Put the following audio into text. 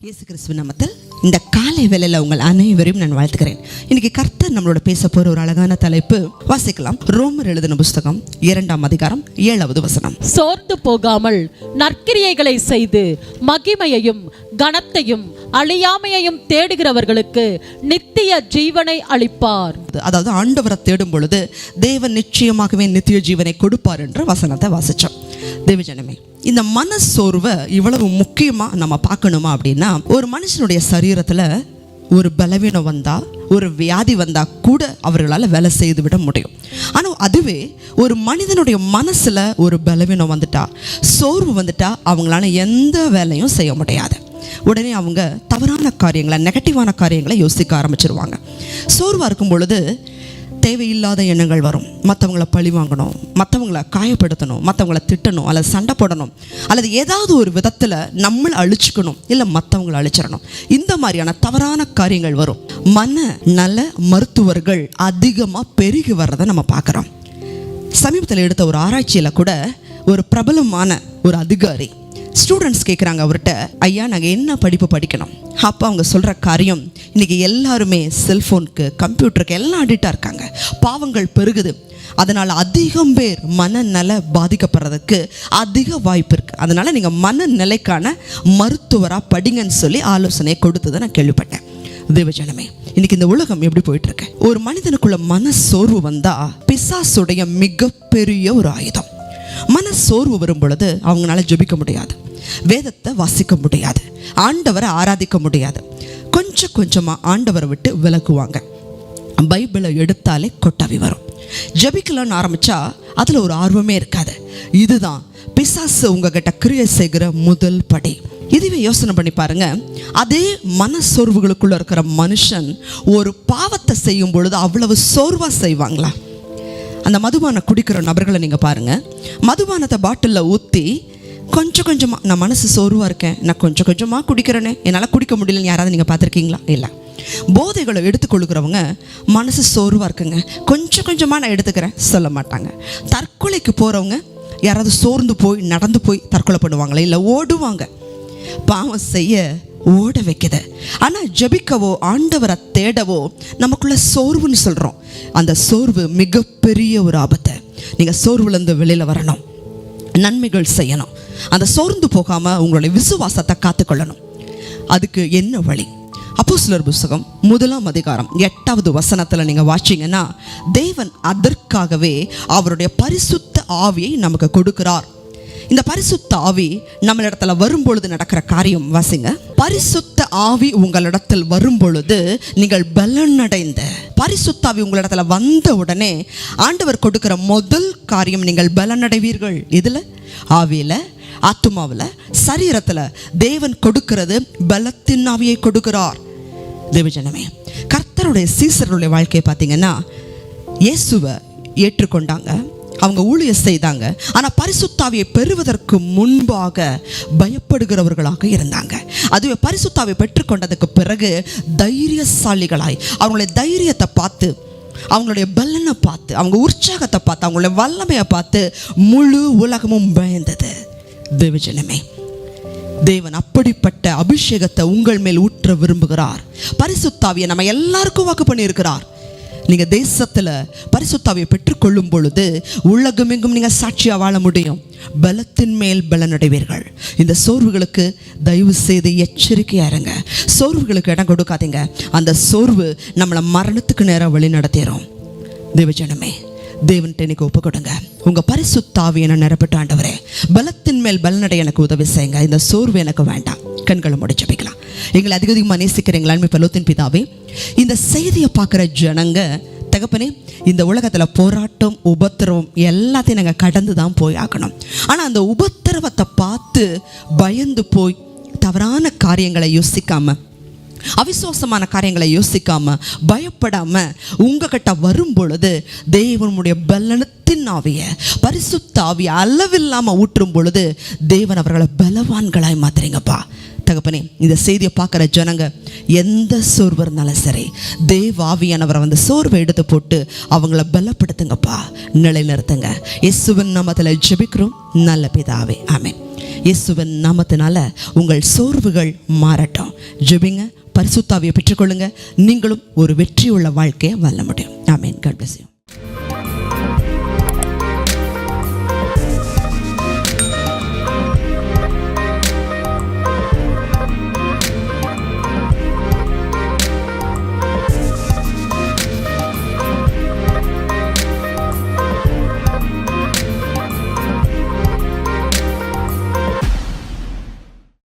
இயேசு கிறிஸ்துவின் நாமத்தில் இந்த காலை வேளையில உங்கள் அனைவரையும் நான் வாழ்த்துக்கிறேன். இன்னைக்கு கர்த்தர் நம்மளோட பேச போற ஒரு அழகான தலைப்பு வாசிக்கலாம். ரோமர் எழுதின புஸ்தகம் 2ஆம் அதிகாரம் 7வது வசனம். சோர்ந்து போகாமல் நற்கிரியைகளை செய்து மகிமையையும் கனத்தையும் அழியாமையையும் தேடுகிறவர்களுக்கு நித்திய ஜீவனை அளிப்பார். அதாவது ஆண்டவரை தேடும் பொழுது தேவன் நிச்சயமாகவே நித்திய ஜீவனை கொடுப்பார் என்ற வசனத்தை வாசிச்சோம். தேவஜனமே, இந்த மனசோர்வை இவ்வளவு முக்கியமா நம்ம பார்க்கணுமா அப்படின்னா, ஒரு மனுஷனுடைய சரீரத்துல ஒரு பலவீனம் வந்தா, ஒரு வியாதி வந்தா கூட அவர்களால் வேலை செய்து விட முடியும். ஆனால் அதுவே ஒரு மனிதனுடைய மனசுல ஒரு பலவீனம் வந்துட்டா, சோர்வு வந்துட்டா, அவங்களால எந்த வேலையும் செய்ய முடியாது. உடனே அவங்க தவறான காரியங்களை, நெகட்டிவான காரியங்களை யோசிக்க ஆரம்பிச்சிருவாங்க. சோர்வாக இருக்கும் பொழுது தேவையில்லாத எண்ணங்கள் வரும். மற்றவங்கள பழி வாங்கணும், மற்றவங்களை காயப்படுத்தணும், மற்றவங்களை திட்டணும், அல்லது சண்டை போடணும், அல்லது ஏதாவது ஒரு விதத்தில் நம்மளை அழிச்சுக்கணும், இல்லை மற்றவங்களை அழிச்சிடணும். இந்த மாதிரியான தவறான காரியங்கள் வரும். மனநல மருத்துவர்கள் அதிகமாக பெருகி வர்றதை நம்ம பார்க்குறோம். சமீபத்தில் எடுத்த ஒரு ஆராய்ச்சியில் கூட ஒரு பிரபலமான ஒரு அதிகாரி ஸ்டூடெண்ட்ஸ் கேட்குறாங்க அவர்கிட்ட, ஐயா நாங்கள் என்ன படிப்பு படிக்கணும்? அப்போ அவங்க சொல்கிற காரியம், இன்றைக்கி எல்லாருமே செல்ஃபோனுக்கு, கம்ப்யூட்டருக்கு எல்லாம் அடிக்டாக இருக்காங்க, பாவங்கள் பெருகுது, அதனால் அதிகம் பேர் மனநல பாதிக்கப்படுறதுக்கு அதிக வாய்ப்பு இருக்குது, அதனால் நீங்கள் மனநிலைக்கான மருத்துவராக படிங்கன்னு சொல்லி ஆலோசனை கொடுத்ததை நான் கேள்விப்பட்டேன். தேவஜனமே, இன்னைக்கு இந்த உலகம் எப்படி போயிட்டு இருக்கு? ஒரு மனிதனுக்குள்ள மன சோர்வு வந்தா பிசாசுடைய மிகப்பெரிய ஒரு ஆயுதம். மன சோர்வு வரும் பொழுது அவங்களால ஜெபிக்க முடியாது, வேதத்தை வாசிக்க முடியாது, ஆண்டவரை ஆராதிக்க முடியாது, கொஞ்சம் கொஞ்சமா ஆண்டவரை விட்டு விலகுவாங்க. பைபிளை எடுத்தாலே கொட்டாவி வரும். ஜெபிக்கலான்னு ஆரம்பிச்சா அதுல ஒரு ஆர்வமே இருக்காது. இதுதான் பிசாசு உங்ககிட்ட கிரியை செய்கிற முதல் படி. இதுவே யோசனை பண்ணி பாருங்க, அதே மன சோர்வுகளுக்குள்ள இருக்கிற மனுஷன் ஒரு பாவத்தை செய்யும் பொழுது அவ்வளவு சோர்வா செய்வாங்களா? அந்த மதுபானம் குடிக்கிற நபர்களை நீங்கள் பாருங்கள். மதுபானத்தை பாட்டிலில் ஊற்றி கொஞ்சம் கொஞ்சமாக, நான் மனசு சோர்வாக இருக்கேன், நான் கொஞ்சம் கொஞ்சமாக குடிக்கிறேனே, என்னால் குடிக்க முடியலன்னு யாராவது நீங்கள் பார்த்துருக்கீங்களா? இல்லை. போதைகளை எடுத்துக்கொள்கிறவங்க மனசு சோர்வாக இருக்குங்க, கொஞ்சம் கொஞ்சமாக நான் எடுத்துக்கிறேன் சொல்ல மாட்டாங்க. தற்கொலைக்கு போகிறவங்க யாராவது சோர்ந்து போய் நடந்து போய் தற்கொலை பண்ணுவாங்களே, இல்லை ஓடுவாங்க. பாவம் செய்ய ஓட வைக்குது. ஆனால் ஜெபிக்கவோ ஆண்டவரை தேடவோ நமக்குள்ள சோர்வுன்னு சொல்கிறோம். அந்த சோர்வு மிகப்பெரிய ஒரு ஆபத்து. நீங்கள் சோர்வுலேருந்து வெளியில் வரணும், நன்மைகள் செய்யணும், அந்த சோர்ந்து போகாமல் உங்களுடைய விசுவாசத்தை காத்துக்கொள்ளணும். அதுக்கு என்ன வழி? அப்போஸ்தலர் புஸ்தகம் 1ஆம் அதிகாரம் 8வது வசனத்தில் நீங்கள் வாசிங்கன்னா, தேவன் அதற்காகவே அவருடைய பரிசுத்த ஆவியை நமக்கு கொடுக்கிறார். இந்த பரிசுத்த ஆவி நம்மளிடத்துல வரும்பொழுது நடக்கிற காரியம் வாசிங்க. பரிசுத்த ஆவி உங்களிடத்தில் வரும்பொழுது நீங்கள் பலனடைந்த, பரிசுத்த ஆவி உங்களிடத்துல வந்த உடனே ஆண்டவர் கொடுக்கிற முதல் காரியம், நீங்கள் பலனடைவீர்கள். இதுல ஆவியில, ஆத்துமாவில், சரீரத்தில் தேவன் கொடுக்கிறது பலத்தின் ஆவியை கொடுக்கிறார். தேவஜனமே, கர்த்தருடைய சீசருடைய வாழ்க்கையை பார்த்தீங்கன்னா, இயேசுவை ஏற்றுக்கொண்டாங்க, அவங்க ஊழியம் செய்தாங்க, ஆனால் பரிசுத்தாவியை பெறுவதற்கு முன்பாக பயப்படுகிறவர்களாக இருந்தாங்க. அதுவே பரிசுத்தாவியை பெற்றுக்கொண்டதுக்கு பிறகு தைரியசாலிகளாய், அவங்களுடைய தைரியத்தை பார்த்து, அவங்களுடைய பலனை பார்த்து, அவங்க உற்சாகத்தை பார்த்து, அவங்களுடைய வல்லமையை பார்த்து முழு உலகமும் பயந்தது. தேவஜனமே, தேவன் அப்படிப்பட்ட அபிஷேகத்தை உங்கள் மேல் ஊற்ற விரும்புகிறார். பரிசுத்தாவியை நம்ம எல்லாருக்கும் வாக்கு பண்ணியிருக்கிறார். நீங்க தேசத்துல பரிசுத்தாவியை பெற்றுக்கொள்ளும் பொழுது உலகமெங்கும் நீங்க சாட்சியா வாழ முடியும். பலத்தின் மேல் பலனடைவீர்கள். இந்த சோர்வுகளுக்கு தயவு செய்து எச்சரிக்கையா இருங்க. சோர்வுகளுக்கு இடம் கொடுக்காதீங்க. அந்த சோர்வு நம்மளை மரணத்துக்கு நேரம் வழி நடத்திடும். தேவஜனமே, தேவன்கிட்ட இன்னைக்கு ஒப்பு கொடுங்க. உங்க பரிசுத்தாவியை நான் நிரப்பட்டு, ஆண்டவரே பலத்தின் மேல் பலனடைய எனக்கு உதவி செய்யுங்க, இந்த சோர்வு எனக்கு வேண்டாம். கண்களை முடிச்சு வைக்கலாம். எங்களை அதிகமாக நேசிக்கிறீங்களா பரலோகத்தின் பிதாவே? இந்த செய்தியை பார்க்குற ஜனங்க, தகப்பனே, இந்த உலகத்தில் போராட்டம், உபத்திரவம் எல்லாத்தையும் நாங்கள் கடந்து தான் போய் ஆகணும். ஆனால் அந்த உபத்திரவத்தை பார்த்து பயந்து போய் தவறான காரியங்களை யோசிக்காம, அவிசுவாசமான காரியங்களை யோசிக்காம, பயப்படாம உங்ககிட்ட வரும் பொழுது தேவனுடைய பலனத்தின் ஆவிய, பரிசுத்த ஆவிய அளவில்லாம ஊற்றும் பொழுது தேவன் அவர்களை பலவான்களாய் மாத்துறீங்கப்பா. தகப்பனே, இந்த செய்தியை பார்க்குற ஜனங்க எந்த சோர்வு இருந்தாலும் சரி, தேவாவியானவரை வந்து சோர்வை எடுத்து போட்டு அவங்கள பலப்படுத்துங்கப்பா, நிலைநிறுத்துங்க. இயேசுவின் நாமத்தில் ஜெபிக்கிறோம் நல்ல பிதாவே, ஆமென். இயேசுவின் நாமத்தினால உங்கள் சோர்வுகள் மாறட்டும். ஜெபிங்க, பரிசுத்த ஆவியை பெற்றுக்கொள்ளுங்க. நீங்களும் ஒரு வெற்றியுள்ள வாழ்க்கையை வாழ முடியும். ஆமென். God bless you.